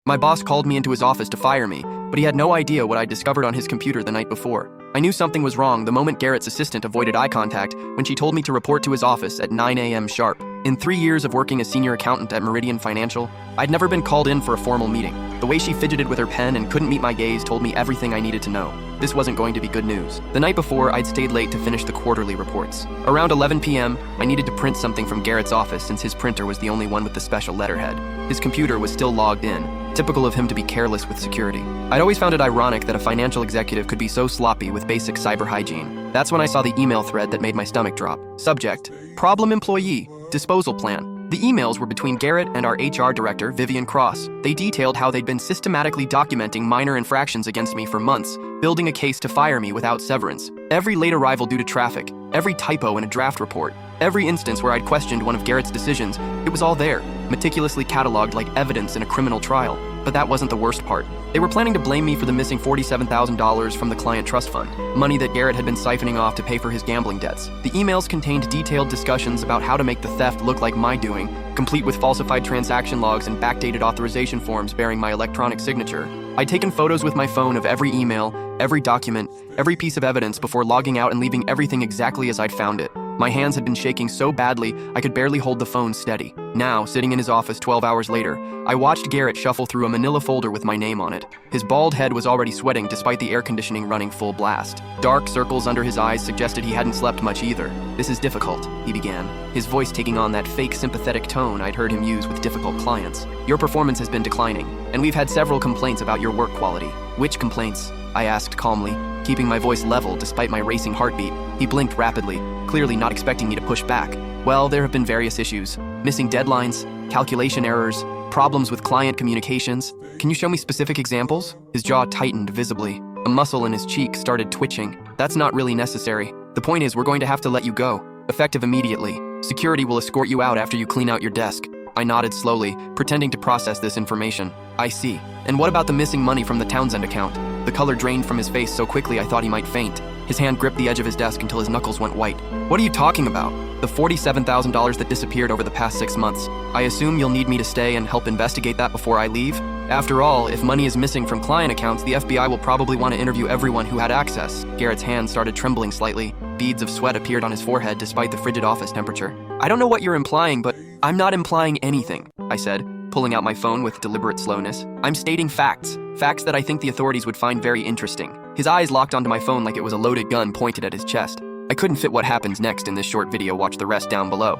My boss called me into his office to fire me, but he had no idea what I'd discovered on his computer the night before. I knew something was wrong the moment Garrett's assistant avoided eye contact when she told me to report to his office at 9 a.m. sharp. In 3 years of working as senior accountant at Meridian Financial, I'd never been called in for a formal meeting. The way she fidgeted with her pen and couldn't meet my gaze told me everything I needed to know. This wasn't going to be good news. The night before, I'd stayed late to finish the quarterly reports. Around 11 p.m., I needed to print something from Garrett's office since his printer was the only one with the special letterhead. His computer was still logged in, typical of him to be careless with security. I'd always found it ironic that a financial executive could be so sloppy with basic cyber hygiene. That's when I saw the email thread that made my stomach drop. Subject: Problem Employee, Disposal Plan. The emails were between Garrett and our HR director, Vivian Cross. They detailed how they'd been systematically documenting minor infractions against me for months, building a case to fire me without severance. Every late arrival due to traffic, every typo in a draft report, every instance where I'd questioned one of Garrett's decisions, it was all there, meticulously cataloged like evidence in a criminal trial. But that wasn't the worst part. They were planning to blame me for the missing $47,000 from the client trust fund, money that Garrett had been siphoning off to pay for his gambling debts. The emails contained detailed discussions about how to make the theft look like my doing, complete with falsified transaction logs and backdated authorization forms bearing my electronic signature. I'd taken photos with my phone of every email, every document, every piece of evidence before logging out and leaving everything exactly as I'd found it. My hands had been shaking so badly I could barely hold the phone steady. Now, sitting in his office 12 hours later, I watched Garrett shuffle through a manila folder with my name on it. His bald head was already sweating despite the air conditioning running full blast. Dark circles under his eyes suggested he hadn't slept much either. "This is difficult," he began, his voice taking on that fake sympathetic tone I'd heard him use with difficult clients. "Your performance has been declining, and we've had several complaints about your work quality." "Which complaints?" I asked calmly, keeping my voice level despite my racing heartbeat. He blinked rapidly, clearly not expecting me to push back. "Well, there have been various issues. Missing deadlines, calculation errors, problems with client communications. Can you show me specific examples?" His jaw tightened visibly. A muscle in his cheek started twitching. "That's not really necessary. The point is, we're going to have to let you go, effective immediately. Security will escort you out after you clean out your desk." I nodded slowly, pretending to process this information. "I see. And what about the missing money from the Townsend account?" The color drained from his face so quickly I thought he might faint. His hand gripped the edge of his desk until his knuckles went white. "What are you talking about?" "The $47,000 that disappeared over the past 6 months. I assume you'll need me to stay and help investigate that before I leave? After all, if money is missing from client accounts, the FBI will probably want to interview everyone who had access." Garrett's hand started trembling slightly. Beads of sweat appeared on his forehead despite the frigid office temperature. "I don't know what you're implying, but..." "I'm not implying anything," I said, pulling out my phone with deliberate slowness. "I'm stating facts. Facts that I think the authorities would find very interesting." His eyes locked onto my phone like it was a loaded gun pointed at his chest. I couldn't fit what happens next in this short video. Watch the rest down below.